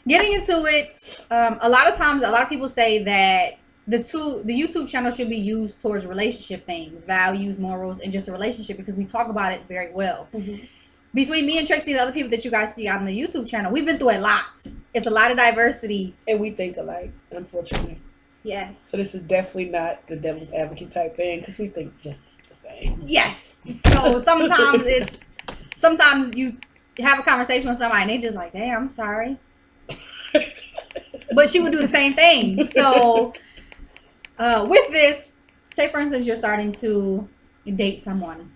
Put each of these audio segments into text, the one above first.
Getting into it, a lot of times, a lot of people say that the YouTube channel should be used towards relationship things, values, morals, and just a relationship because we talk about it very well. Mm-hmm. Between me and Trixie and the other people that you guys see on the YouTube channel, we've been through a lot. It's a lot of diversity. And we think alike, unfortunately. Yes. So this is definitely not the devil's advocate type thing because we think just the same. Yes. So sometimes you have a conversation with somebody and they just like, damn, I'm sorry. But she would do the same thing. So with this, say for instance, you're starting to date someone.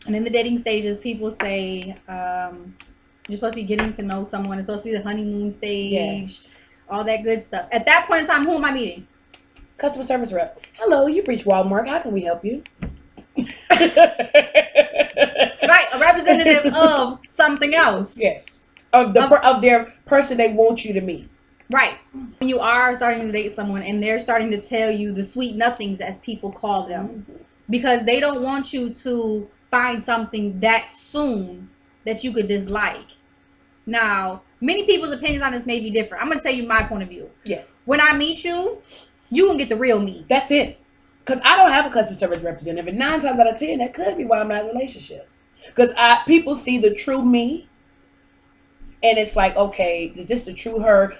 And in the dating stages, people say you're supposed to be getting to know someone. It's supposed to be the honeymoon stage, Yes. all that good stuff. At that point in time, who am I meeting? Customer service rep. Hello, you've reached Walmart. How can we help you? Right, a representative of something else. Yes. Of their person they want you to meet. Right. When you are starting to date someone and they're starting to tell you the sweet nothings, as people call them, because they don't want you to find something that soon that you could dislike. Now, many people's opinions on this may be different. I'm going to tell you my point of view. Yes. When I meet you, you going to get the real me. That's it. Because I don't have a customer service representative. And 9 times out of 10, that could be why I'm not in a relationship. Because people see the true me. And it's like, okay, is this the true her?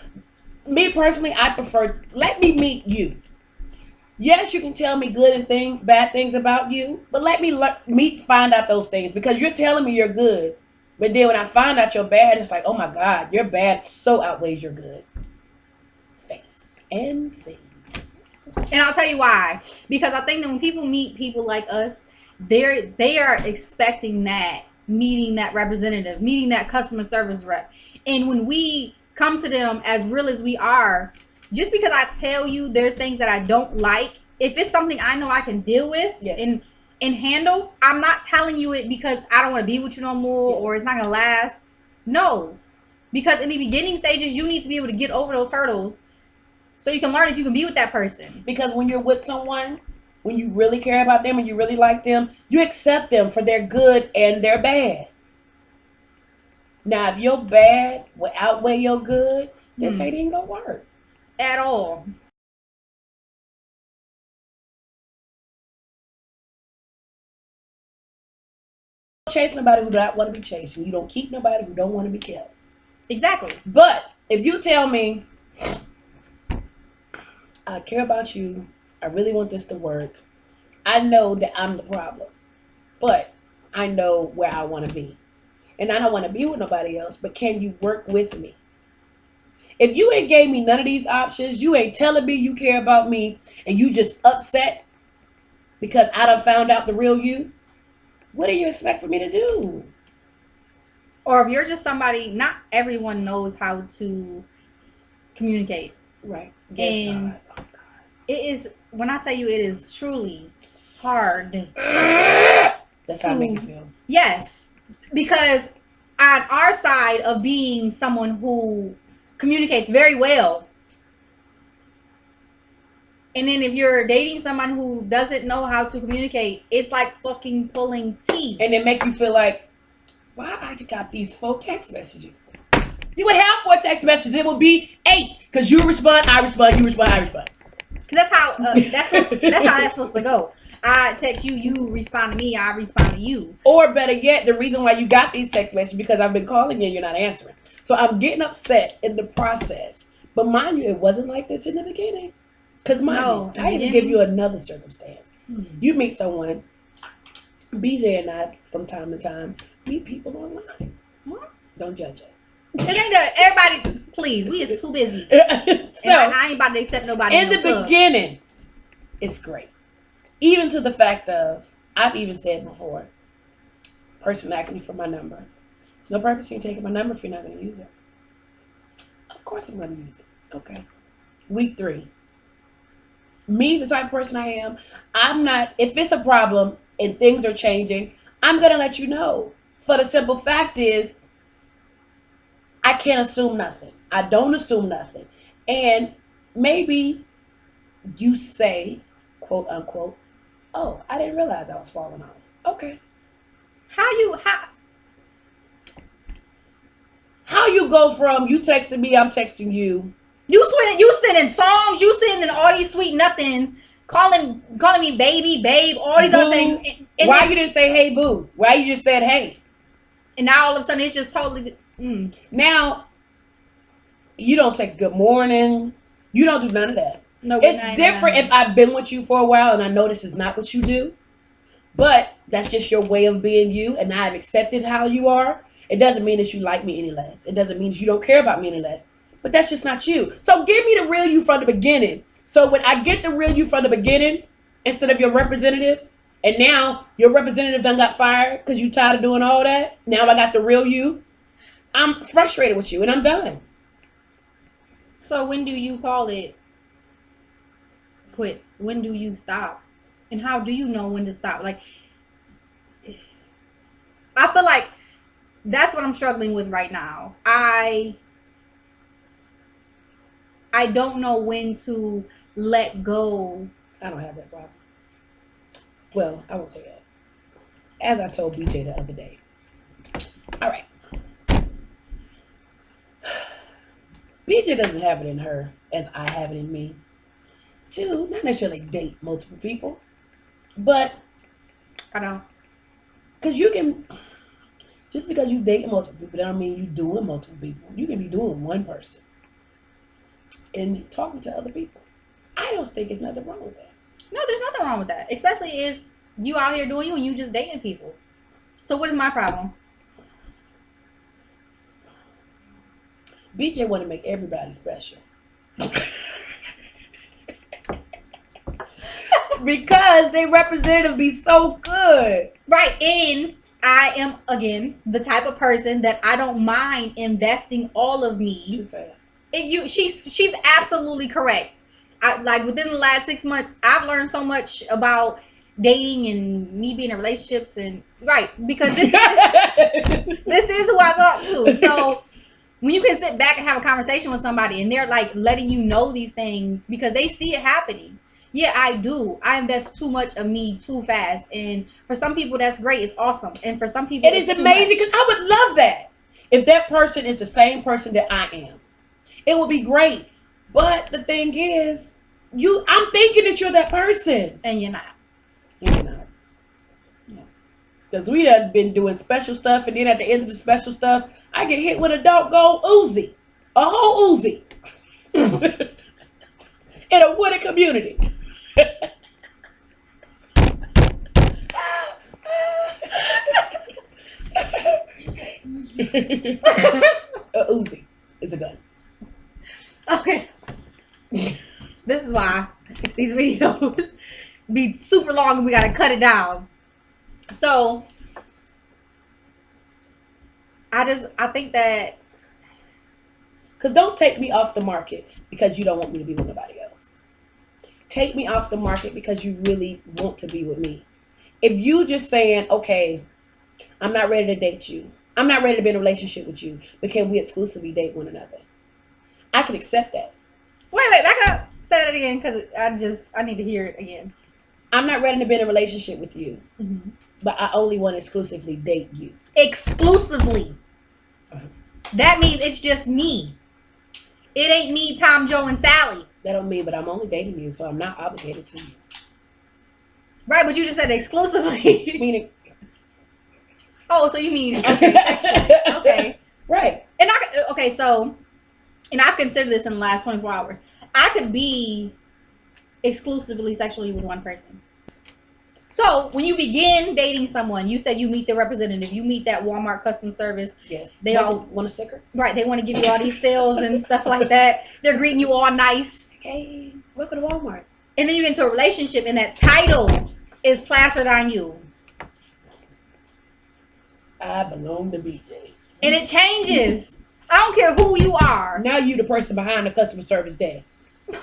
Me personally, I prefer, let me meet you. Yes, you can tell me good and bad things about you, but let me find out those things because you're telling me you're good. But then when I find out you're bad, it's like, oh my God, your bad so outweighs your good. Face and see. And I'll tell you why. Because I think that when people meet people like us, they are expecting that, meeting that representative, meeting that customer service rep. And when we come to them as real as we are, just because I tell you there's things that I don't like, if it's something I know I can deal with Yes. and handle, I'm not telling you it because I don't want to be with you no more Yes. or it's not going to last. No. Because in the beginning stages, you need to be able to get over those hurdles so you can learn if you can be with that person. Because when you're with someone, when you really care about them and you really like them, you accept them for their good and their bad. Now, if your bad will outweigh your good, this ain't even gonna work. At all. Chase nobody who don't want to be chased. You don't keep nobody who don't want to be kept. Exactly. But if you tell me, I care about you, I really want this to work, I know that I'm the problem. But I know where I want to be. And I don't want to be with nobody else, but can you work with me? If you ain't gave me none of these options, you ain't telling me you care about me, and you just upset because I done found out the real you, what do you expect for me to do? Or if you're just somebody, not everyone knows how to communicate. Right. Yes, and God. It is, when I tell you it is truly hard. That's how I make you feel. Yes. Because on our side of being someone who communicates very well, and then if you're dating someone who doesn't know how to communicate, it's like fucking pulling teeth. And it make you feel like, why I just got these 4 text messages? You would have 4 text messages. It would be 8 because you respond, I respond, you respond, I respond. Because that's how that's supposed to go. I text you, you respond to me, I respond to you. Or better yet, the reason why you got these text messages because I've been calling you and you're not answering. So I'm getting upset in the process. But mind you, it wasn't like this in the beginning. Because mind you, I even give you another circumstance. You meet someone, BJ and I, from time to time, meet people online. Don't judge us. It ain't everybody, please, we is too busy. So I ain't about to accept nobody. In the beginning, it's great. Even to the fact of, I've even said before, person asked me for my number. There's no purpose in taking my number if you're not going to use it. Of course I'm going to use it. Okay. Week 3. Me, the type of person I am, I'm not, if it's a problem and things are changing, I'm going to let you know. For the simple fact is, I can't assume nothing. I don't assume nothing. And maybe you say, quote unquote, oh, I didn't realize I was falling off. Okay. How you go from you texting me, I'm texting you. You sending songs, you sending all these sweet nothings, calling me baby, babe, all these other Boo. things. And Why then, you didn't say hey boo? Why you just said hey? and now all of a sudden it's just totally. Now you don't text good morning. You don't do none of that. No, It's different if I've been with you for a while and I know this is not what you do. But that's just your way of being you, and I've accepted how you are. It doesn't mean that you like me any less. It doesn't mean that you don't care about me any less. But that's just not you. So give me the real you from the beginning. So when I get the real you from the beginning, instead of your representative, and now your representative done got fired because you tired of doing all that. Now I got the real you. I'm frustrated with you, and I'm done. So when do you call it quits? When do you stop? And how do you know when to stop? Like, I feel like that's what I'm struggling with right now. I don't know when to let go. I don't have that problem. Well, I won't say that. As I told BJ the other day. All right. BJ doesn't have it in her as I have it in me. To not necessarily date multiple people, but I know. because you can, just because you date multiple people, that don't mean you doing multiple people. You can be doing one person and talking to other people. I don't think there's nothing wrong with that. No, there's nothing wrong with that. Especially if you out here doing you and you just dating people. So what is my problem? BJ want to make everybody special. Because they representative be so good. Right. And I am, again, the type of person that I don't mind investing all of me. Too fast. She's absolutely correct. Like within the last 6 months, I've learned so much about dating and me being in relationships, and right, because this is who I talk to. So when you can sit back and have a conversation with somebody and they're like letting you know these things because they see it happening. Yeah, I do. I invest too much of me too fast, and for some people that's great. It's awesome, and for some people it is amazing because I would love that if that person is the same person that I am. It would be great. But the thing is, I'm thinking that you're that person. and you're not. You're not. Because we done been doing special stuff, and then at the end of the special stuff, I get hit with a doggone Uzi. A whole Uzi. In a wooded community. A Uzi is a gun. Okay. This is why these videos be super long and we gotta cut it down. So I think that, because don't take me off the market because you don't want me to be with nobody else. Take me off the market because you really want to be with me. If you just saying, okay, I'm not ready to date you. I'm not ready to be in a relationship with you, but can we exclusively date one another? I can accept that. wait, back up. Say that again, because I need to hear it again. I'm not ready to be in a relationship with you, but I only want to exclusively date you. Exclusively. That means it's just me. It ain't me, Tom, Joe, and Sally. That don't mean, but I'm only dating you, so I'm not obligated to you. Right, but you just said exclusively. Meaning, Oh, so you mean okay, sexual. Okay. right. And I've considered this in the last 24 hours. I could be exclusively sexually with one person. So when you begin dating someone, you said you meet the representative, you meet that Walmart customer service. Yes. They all want a sticker? right. They want to give you all these sales and stuff like that. They're greeting you all nice. Hey, welcome to Walmart. And then you get into a relationship, and that title is plastered on you. I belong to BJ. And it changes. I don't care who you are. Now you the person behind the customer service desk.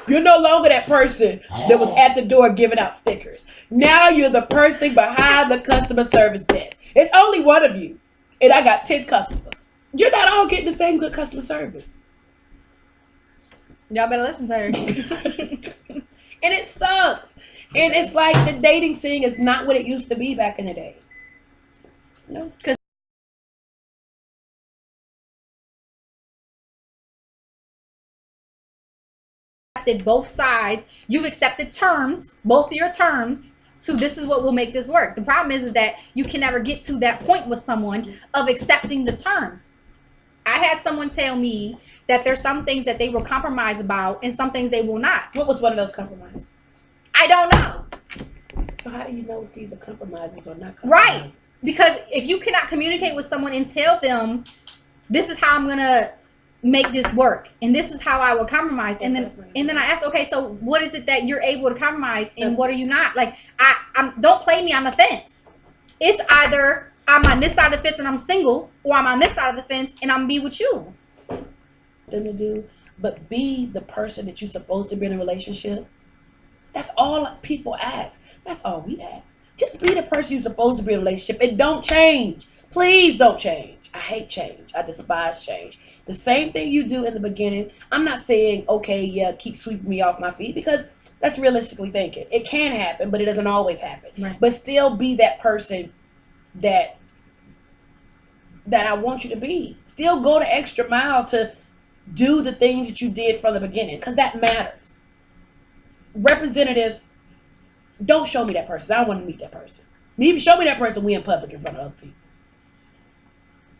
You're no longer that person that was at the door giving out stickers. Now you're the person behind the customer service desk. It's only one of you. And I got 10 customers. You're not all getting the same good customer service. Y'all better listen to her. And it sucks. And it's like the dating scene is not what it used to be back in the day. No. accepted both sides. You've accepted terms, both your terms. So this is what will make this work. The problem is that you can never get to that point with someone of accepting the terms. I had someone tell me that there's some things that they will compromise about and some things they will not. What was one of those compromises? I don't know. So how do you know if these are compromises or not compromises? Right. Because if you cannot communicate with someone and tell them, this is how I'm going to make this work and this is how I will compromise, and then I asked, okay, so what is it that you're able to compromise and what are you not? Like, I'm don't play me on the fence. It's either I'm on this side of the fence and I'm single, or I'm on this side of the fence and I'm be with you. Them to do, but be the person that you're supposed to be in a relationship. That's all people ask. That's all we ask. Just be the person you're supposed to be in a relationship and don't change. Please don't change. I hate change. I despise change. The same thing you do in the beginning. I'm not saying, okay, yeah, keep sweeping me off my feet, because that's realistically thinking. It can happen, but it doesn't always happen. Right. But still be that person that I want you to be. Still go the extra mile to do the things that you did from the beginning, because that matters. Representative, don't show me that person. I don't want to meet that person. Maybe show me that person we in public in front of other people.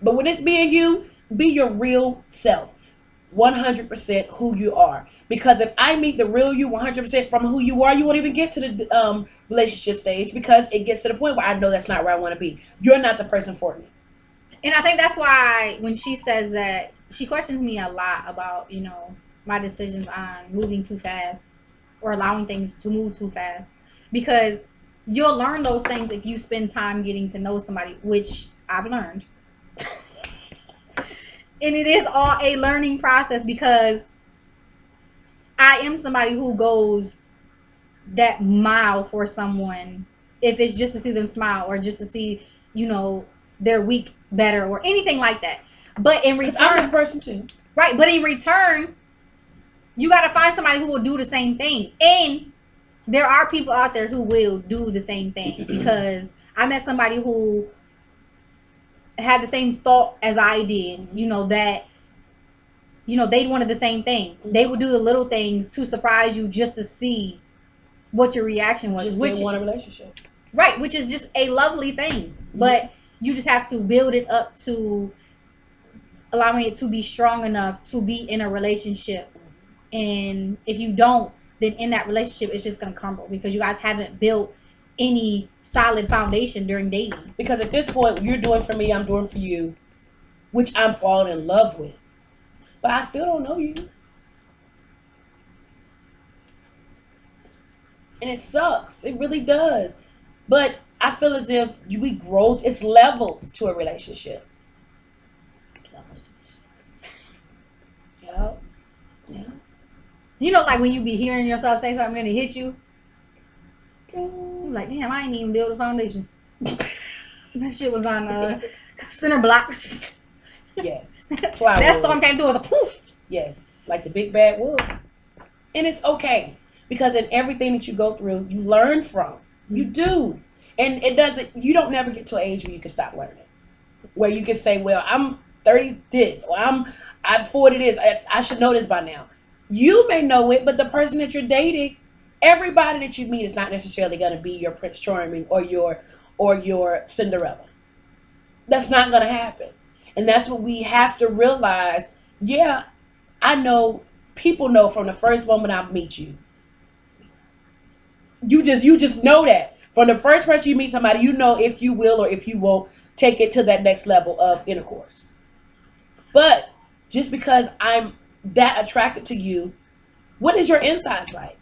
But when it's me and you, be your real self. 100% who you are. Because if I meet the real you 100% from who you are, you won't even get to the relationship stage, because it gets to the point where I know that's not where I want to be. You're not the person for me. And I think that's why when she says that, she questions me a lot about, you know, my decisions on moving too fast or allowing things to move too fast. Because you'll learn those things if you spend time getting to know somebody, which I've learned. And it is all a learning process, because I am somebody who goes that mile for someone, if it's just to see them smile or just to see, you know, their week better or anything like that. But in return, I'm that person too. Right, but in return, you got to find somebody who will do the same thing. And there are people out there who will do the same thing, because I met somebody who had the same thought as I did, you know, that, you know, they wanted the same thing. They would do the little things to surprise you just to see what your reaction was. Just didn't want a relationship. Right, which is just a lovely thing. But you just have to build it up to allowing it to be strong enough to be in a relationship. And if you don't, then in that relationship, it's just going to crumble, because you guys haven't built any solid foundation during dating. Because at this point, you're doing for me, I'm doing for you, which I'm falling in love with. But I still don't know you. And it sucks. It really does. But I feel as if we grow. It's levels to a relationship. It's levels to this shit. Yeah. Yeah. You know, like when you be hearing yourself say something and it hits you. You're like, damn, I ain't even build a foundation. That shit was on center blocks. Yes. That storm came through as a poof. Yes. Like the big bad wolf. And it's okay. Because in everything that you go through, you learn from. You do. And it doesn't, you don't never get to an age where you can stop learning. Where you can say, well, I'm 30 this, or I'm 40 this. I should know this by now. You may know it, but the person that you're dating, everybody that you meet is not necessarily going to be your Prince Charming or your Cinderella. That's not going to happen. And that's what we have to realize. Yeah, I know, people know from the first moment I meet you. You just know that. From the first person you meet somebody, you know if you will or if you won't take it to that next level of intercourse. But just because I'm that attracted to you, what is your insides like?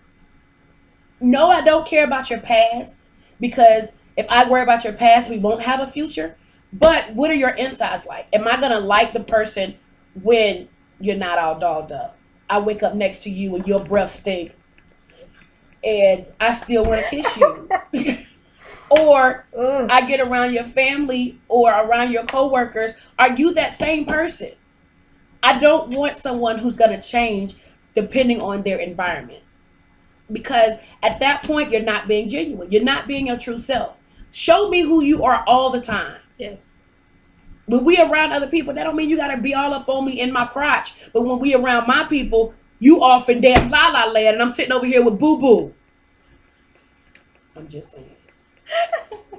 No, I don't care about your past, because if I worry about your past, we won't have a future. But what are your insides like? Am I going to like the person when you're not all dolled up? I wake up next to you and your breath stinks, and I still want to kiss you. Or I get around your family or around your coworkers. Are you that same person? I don't want someone who's going to change depending on their environment. Because at that point, you're not being genuine. You're not being your true self. Show me who you are all the time. Yes. When we around other people, that don't mean you got to be all up on me in my crotch. But when we around my people, You off in damn La La Land, and I'm sitting over here with Boo Boo. I'm just saying.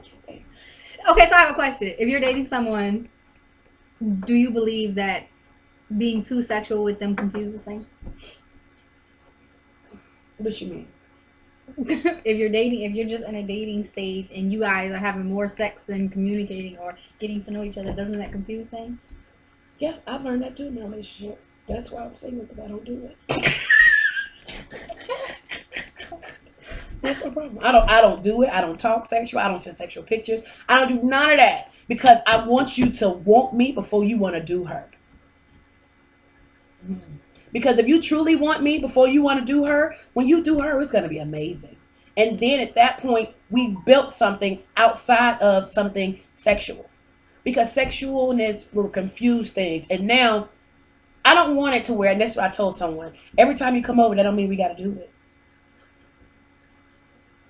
Just saying. Okay, so I have a question. If you're dating someone, do you believe that being too sexual with them confuses things? What you mean? If you're just in a dating stage and you guys are having more sex than communicating or getting to know each other, doesn't that confuse things? Yeah, I've learned that too in my relationships. That's why I'm single, because I don't do it. That's my problem. I don't do it. I don't talk sexual. I don't send sexual pictures. I don't do none of that because I want you to want me before you want to do her. Because if you truly want me before you want to do her, when you do her, it's going to be amazing. And then at that point, we've built something outside of something sexual. Because sexualness will confuse things. And now, I don't want it to where, and that's what I told someone, every time you come over, that don't mean we got to do it.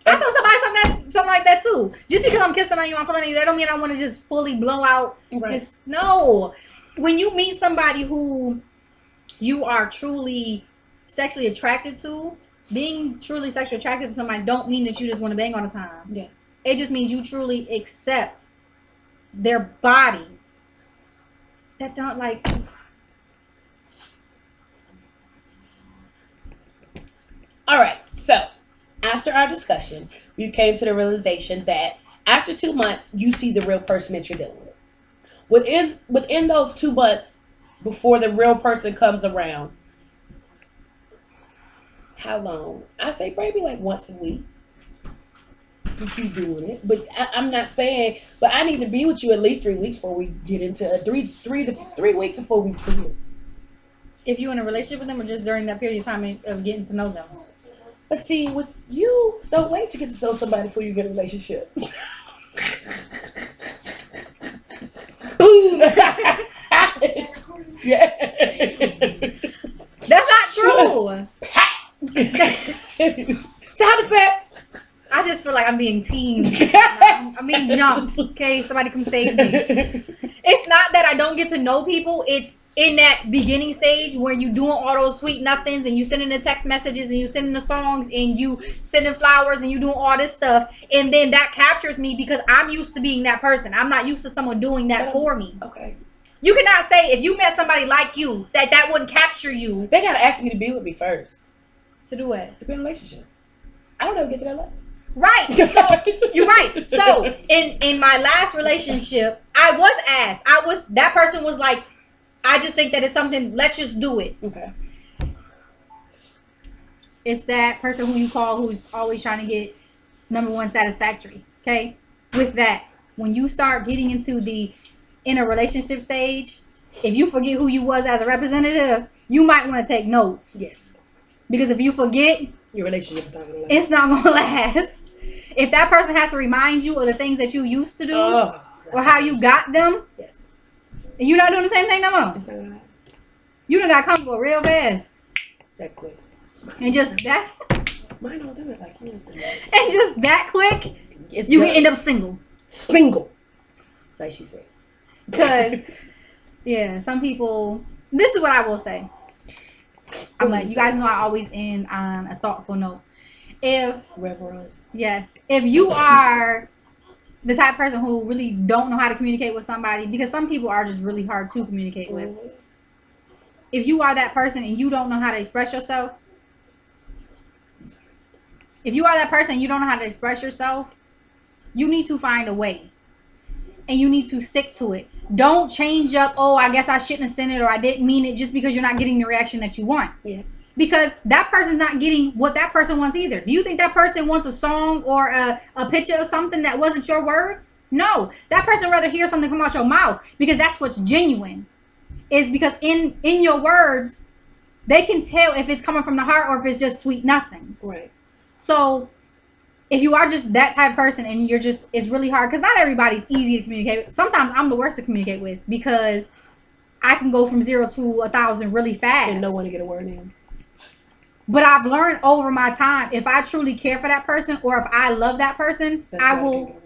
I told somebody something like that too. Just because I'm kissing on you, I'm feeling you, that don't mean I want to just fully blow out. Right. Just, no. When you meet somebody who you are truly sexually attracted to, being truly sexually attracted to somebody don't mean that you just want to bang all the time. Yes. It just means you truly accept their body. That don't like... All right. So, after our discussion, we came to the realization that after 2 months, you see the real person that you're dealing with. Within those 2 months, before the real person comes around, how long? I say maybe like once a week. You keep doing it, but I'm not saying. But I need to be with you at least 3 weeks before we get into a 3 weeks to 4 weeks period. If you're in a relationship with them or just during that period of time of getting to know them. But see, with you, don't wait to get to know somebody before you get a relationship. Yeah. That's not true. Sound effects. I just feel like I'm being teased. I'm being jumped. Okay, somebody come save me. It's not that I don't get to know people. It's in that beginning stage where you doing all those sweet nothings and you sending the text messages and you sending the songs and you sending flowers and you doing all this stuff. And then that captures me because I'm used to being that person. I'm not used to someone doing that for me. Okay. You cannot say if you met somebody like you that wouldn't capture you. They gotta ask me to be with me first. To do what? To be in a relationship. I don't ever get to that level. Right. So you're right. So in my last relationship, I was asked. That person was like, I just think that it's something, let's just do it. Okay. It's that person who you call who's always trying to get number one satisfactory. Okay? With that, when you start getting into the inner relationship stage, if you forget who you was as a representative, you might want to take notes. Yes. Because if you forget, your relationship's not gonna last. It's not gonna last. If that person has to remind you of the things that you used to do or how you got them, yes, and you're not doing the same thing no more. It's not gonna last. You done got comfortable real fast. That quick. And just that. Mine don't do it like yours do. And just that quick, It's you done. can end up single. Single, like she said. Because, yeah, some people. This is what I will say. I'm like, you guys know I always end on a thoughtful note. Reverend. Yes, if you are the type of person who really don't know how to communicate with somebody, because some people are just really hard to communicate with. If you are that person and you don't know how to express yourself, if you are that person and you don't know how to express yourself, you need to find a way. And you need to stick to it. Don't change up, oh, I guess I shouldn't have sent it or I didn't mean it just because you're not getting the reaction that you want. Yes. Because that person's not getting what that person wants either. Do you think that person wants a song or a picture of something that wasn't your words? No. That person rather hear something come out your mouth because that's what's genuine. Is because in your words, they can tell if it's coming from the heart or if it's just sweet nothings. Right. So if you are just that type of person and you're just, it's really hard because not everybody's easy to communicate with. Sometimes I'm the worst to communicate with because I can go from 0 to 1,000 really fast. And no one to get a word in. But I've learned over my time, if I truly care for that person or if I love that person, I will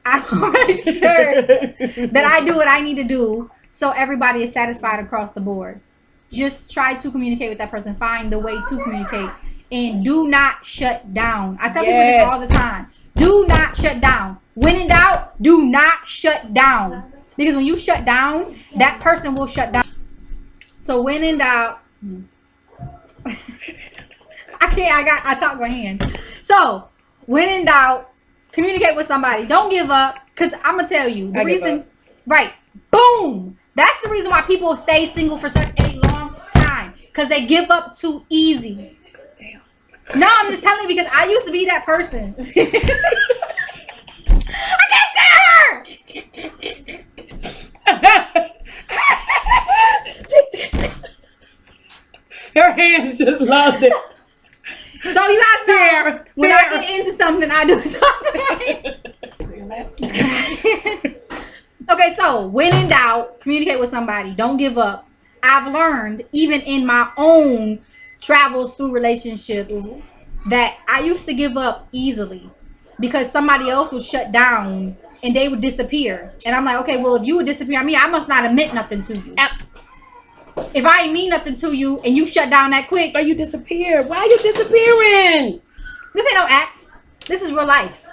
make sure that I do what I need to do so everybody is satisfied across the board. Just try to communicate with that person. Find the way to communicate. And do not shut down. I tell people this all the time. Do not shut down. When in doubt, do not shut down. Because when you shut down, that person will shut down. So when in doubt, I talk my hands. So when in doubt, communicate with somebody. Don't give up. Because I'm going to tell you, the reason, right, boom. That's the reason why people stay single for such a long time. Because they give up too easy. No, I'm just telling you because I used to be that person. I can't stand her! Her hands just lost it. So you guys know, when I get into something, I do something. Okay, so when in doubt, communicate with somebody. Don't give up. I've learned, even in my own travels through relationships, that I used to give up easily because somebody else would shut down and they would disappear. And I'm like, okay, well, if you would disappear on me, I must not have meant nothing to you. If I ain't mean nothing to you and you shut down that quick. Why you disappear? Why are you disappearing? This ain't no act. This is real life.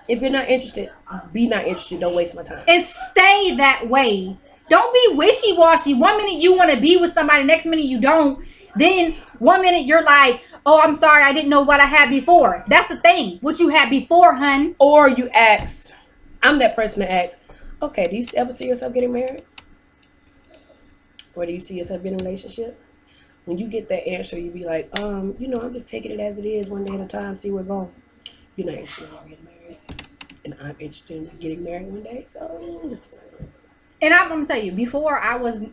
If you're not interested, be not interested. Don't waste my time. And stay that way. Don't be wishy-washy. 1 minute you want to be with somebody, next minute you don't. Then 1 minute you're like, oh, I'm sorry, I didn't know what I had before. That's the thing. What you had before, hun. Or you ask, I'm that person to ask, okay, do you ever see yourself getting married? Or do you see yourself being in a relationship? When you get that answer, you be like, I'm just taking it as it is, one day at a time, see where it's going. You're not interested in getting married. And I'm interested in getting married one day, so this is not good. And I'm going to tell you, before I was,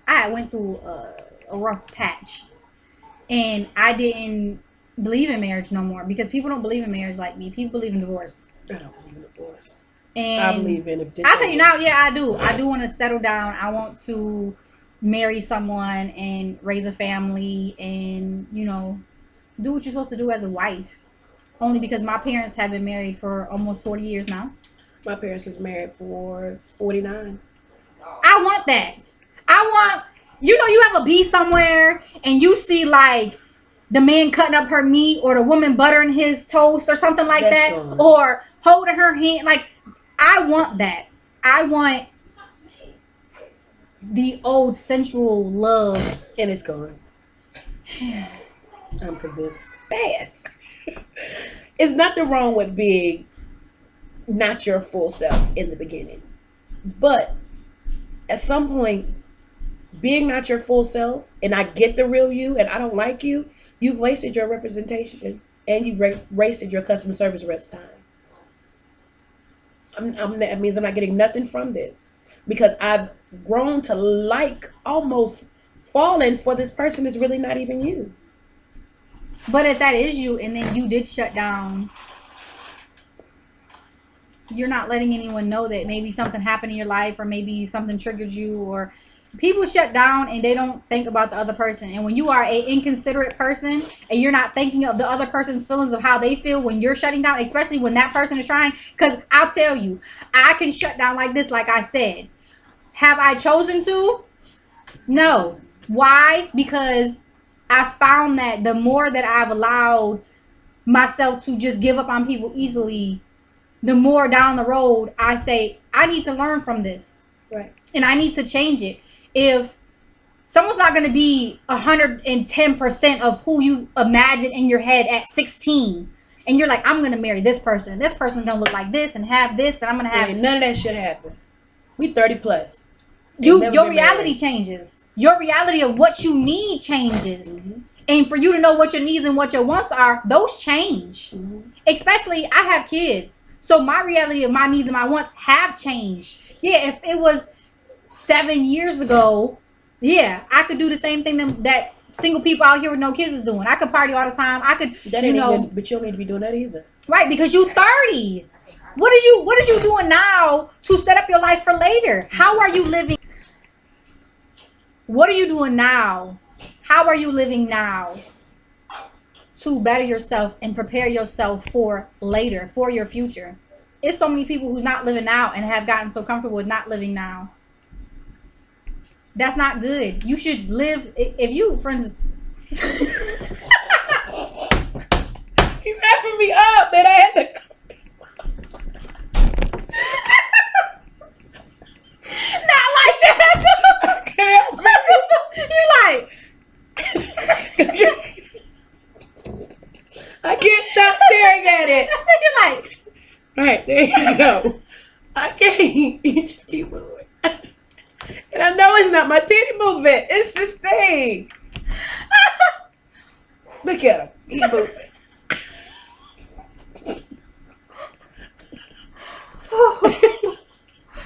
I went through a rough patch. And I didn't believe in marriage no more because people don't believe in marriage like me. People believe in divorce. I don't believe in divorce. And I believe in it. I'll tell you now, yeah, I do. I do want to settle down. I want to marry someone and raise a family and, do what you're supposed to do as a wife. Only because my parents have been married for almost 40 years now. My parents was married for 49. I want that. You ever be somewhere and you see like the man cutting up her meat or the woman buttering his toast or something like that, or holding her hand. Like, I want that. I want the old sensual love. And it's gone. I'm convinced. Fast. It's nothing wrong with being not your full self in the beginning. But at some point, being not your full self, and I get the real you, and I don't like you, you've wasted your representation, and you've wasted your customer service rep's time. That means I'm not getting nothing from this, because I've grown to like, almost falling for this person that's really not even you. But if that is you, and then you did shut down, you're not letting anyone know that maybe something happened in your life, or maybe something triggered you, or people shut down and they don't think about the other person. And when you are an inconsiderate person and you're not thinking of the other person's feelings of how they feel when you're shutting down, especially when that person is trying, because I'll tell you, I can shut down like this, like I said. Have I chosen to? No. Why? Because I found that the more that I've allowed myself to just give up on people easily, the more down the road I say, I need to learn from this. Right. And I need to change it. If someone's not going to be 110% of who you imagine in your head at 16, and you're like, I'm going to marry this person's going to look like this and have this, and I'm going to have... None of that shit happen. We 30 plus. Your reality changes. Your reality of what you need changes. Mm-hmm. And for you to know what your needs and what your wants are, those change. Mm-hmm. Especially, I have kids. So my reality of my needs and my wants have changed. Yeah, if it was 7 years ago, yeah, I could do the same thing that single people out here with no kids is doing. I could party all the time. I could, but you don't need to be doing that either. Right, because you 30. What is you doing now to set up your life for later? How are you living? What are you doing now? How are you living now to better yourself and prepare yourself for later, for your future? It's so many people who's not living now and have gotten so comfortable with not living now. That's not good. You should live. If you, for instance, He's effing me up, man. I had to. not like that. I can't help it. You're like, I can't stop staring at it. you're like, All right, there you go. I can't. You just keep moving. And I know it's not my titty movement. It's this thing. Look at him. He's moving.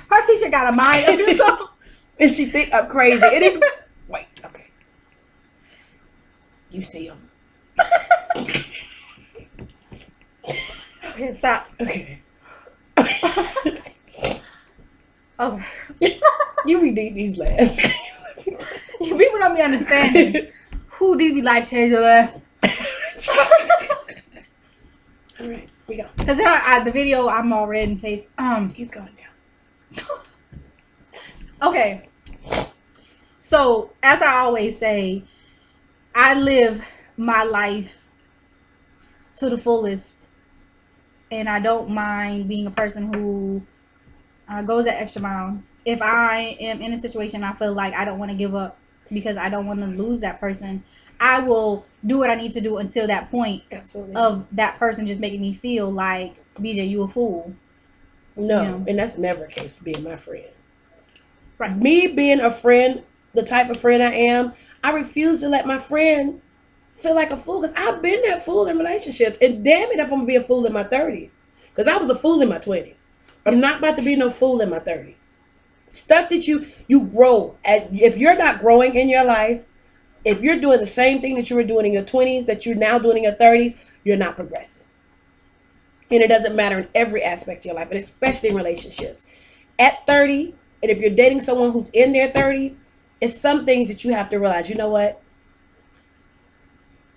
her teacher got a mind of his own. And she think I'm crazy. It is. Wait. Okay. You see him. Okay, stop. Okay. Okay. You read these laughs. People don't be understanding. Who did be life changer last? All right, we go. Because the video, I'm all red in the face. He's gone now. Okay. So, as I always say, I live my life to the fullest. And I don't mind being a person who goes that extra mile. If I am in a situation I feel like I don't want to give up because I don't want to lose that person, I will do what I need to do until that point. Absolutely. Of that person just making me feel like, BJ, you a fool. No, You know. and that's never the case being my friend. Right. Me being a friend, the type of friend I am, I refuse to let my friend feel like a fool because I've been that fool in relationships. And damn it if I'm going to be a fool in my 30s. Because I was a fool in my 20s. I'm not about to be no fool in my 30s. Stuff that you grow. If you're not growing in your life, if you're doing the same thing that you were doing in your 20s that you're now doing in your 30s, you're not progressing. And it doesn't matter in every aspect of your life, and especially in relationships. At 30, and if you're dating someone who's in their 30s, it's some things that you have to realize, you know what?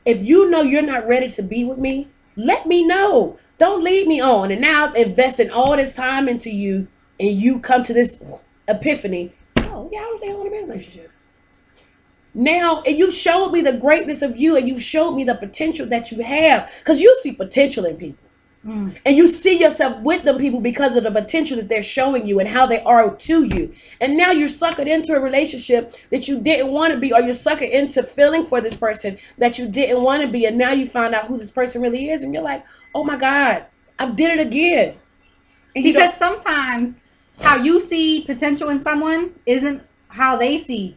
If you know you're not ready to be with me, let me know. Don't lead me on. And now I'm investing all this time into you, and you come to this epiphany. Oh, yeah, I don't think I want to be in a relationship. Now, and you showed me the greatness of you, and you showed me the potential that you have. Because you see potential in people. And you see yourself with them people because of the potential that they're showing you and how they are to you. And now you're suckered into a relationship that you didn't want to be, or you're suckered into feeling for this person that you didn't want to be. And now you find out who this person really is. And you're like, oh my God, I did it again. And because sometimes how you see potential in someone isn't how they see.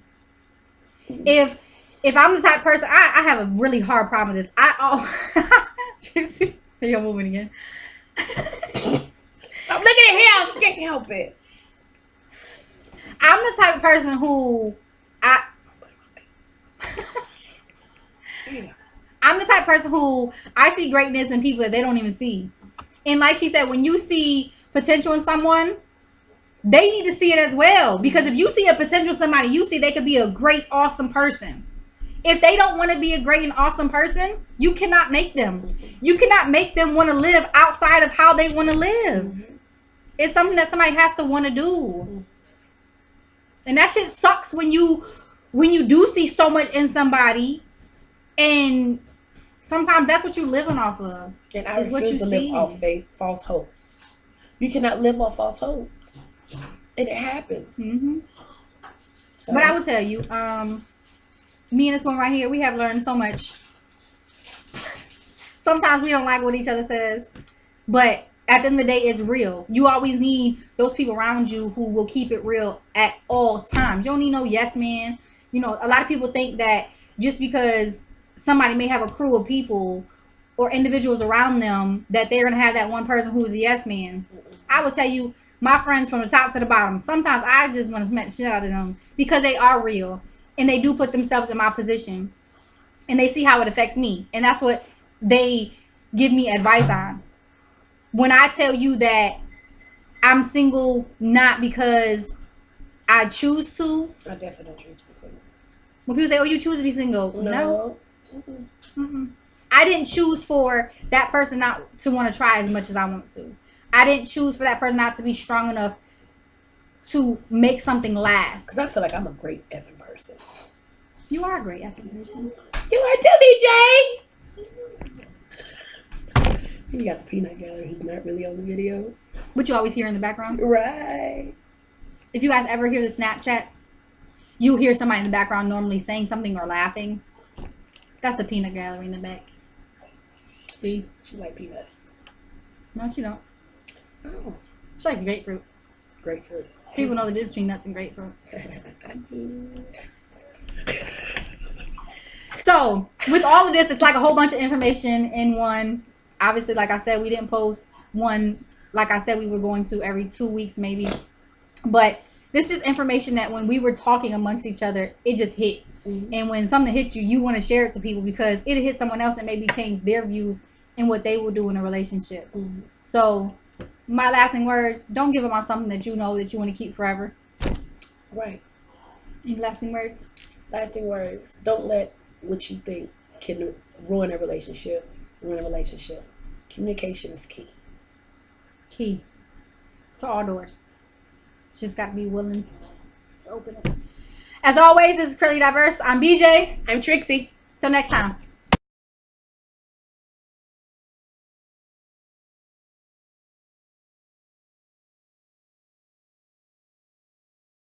If I'm the type of person, I have a really hard problem with this. You're moving again. Stop looking at him. You can't help it. I'm the type of person who I'm the type of person who I see greatness in people that they don't even see. And like she said, when you see potential in someone, they need to see it as well. Because if you see a potential in somebody, you see they could be a great, awesome person. If they don't want to be a great and awesome person, you cannot make them. You cannot make them want to live outside of how they want to live. It's something that somebody has to want to do. And that shit sucks when you do see so much in somebody, and sometimes that's what you're living off of. And I refuse to live off false hopes. You cannot live off false hopes. And it happens. Mm-hmm. So. But I will tell you, me and this one right here, we have learned so much. Sometimes we don't like what each other says, but at the end of the day, it's real. You always need those people around you who will keep it real at all times. You don't need no yes man. You know, a lot of people think that just because somebody may have a crew of people or individuals around them, that they're going to have that one person who is a yes man. I will tell you, my friends from the top to the bottom, sometimes I just want to smack the shit out of them because they are real. And they do put themselves in my position. And they see how it affects me. And that's what they give me advice on. When I tell you that I'm single not because I choose to. I definitely don't choose to be single. When people say, oh, you choose to be single. No. I didn't choose for that person not to want to try as much as I want to. I didn't choose for that person not to be strong enough to make something last. Because I feel like I'm a great effing person. You are a great effing person. You are too, BJ! You got the peanut gallery who's not really on the video. But you always hear in the background. Right. If you guys ever hear the Snapchats, you hear somebody in the background normally saying something or laughing. That's the peanut gallery in the back. See? She like peanuts. No, she don't. Oh. She likes grapefruit. Grapefruit. People know the difference between nuts and grapefruit. I do. So, with all of this, it's like a whole bunch of information in one. Obviously, like I said, we didn't post one like I said we were going to every 2 weeks maybe. But this is information that when we were talking amongst each other, it just hit. Mm-hmm. And when something hits you, you want to share it to people because it hit someone else and maybe change their views and what they will do in a relationship. Mm-hmm. So, my lasting words, don't give up on something that you know that you want to keep forever. Right. Any lasting words? Lasting words. Don't let what you think can ruin a relationship. Communication is key. Key to all doors. Just got to be willing to open it. As always, this is Curly Diverse. I'm BJ. I'm Trixie. Till next time.